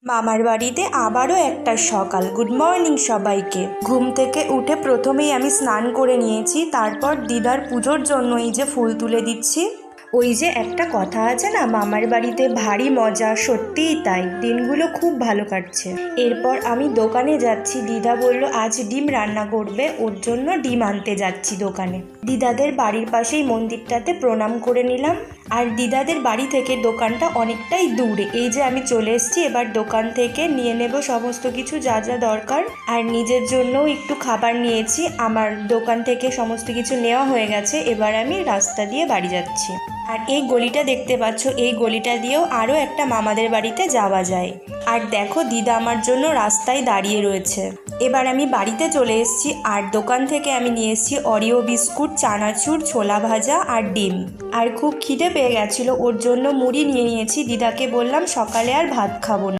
মামার বাড়িতে আবারও একটা সকাল। গুড মর্নিং সবাইকে। ঘুম থেকে উঠে প্রথমেই আমি স্নান করে নিয়েছি, তারপর দিদার পুজোর জন্য এই যে ফুল তুলে দিচ্ছি। ওই যে একটা কথা আছে না, মামার বাড়িতে ভারী মজা, সত্যিই তাই। দিনগুলো খুব ভালো কাটছে। এরপর আমি দোকানে যাচ্ছি, দিদা বলল আজ ডিম রান্না করবে, ওর জন্য ডিম আনতে যাচ্ছি দোকানে। দিদাদের বাড়ির পাশেই মন্দিরটাতে প্রণাম করে নিলাম। আর দিদাদের বাড়ি থেকে দোকানটা অনেকটাই দূরে। এই যে আমি চলে এসেছি, এবার দোকান থেকে নিয়ে নেব সমস্ত কিছু যা যা দরকার। আর নিজের জন্যও একটু খাবার নিয়েছি। আমার দোকান থেকে সমস্ত কিছু নেওয়া হয়ে গেছে। এবার আমি রাস্তা দিয়ে বাড়ি যাচ্ছি। আর এই গলিটা দেখতে পাচ্ছ, এই গলিটা দিয়েও আরও একটা মামাদের বাড়িতে যাওয়া যায়। আর দেখো দিদা আমার জন্য রাস্তায় দাঁড়িয়ে রয়েছে। এবার আমি বাড়িতে চলে এসেছি। আর দোকান থেকে আমি নিয়ে এসেছি অরিও বিস্কুট, চানাচুর, ছোলা ভাজা আর ডিম। আর খুব খিদে পেয়ে গেছিলো, ওর জন্য মুড়ি নিয়ে নিয়েছি। দিদাকে বললাম সকালে আর ভাত খাবো না।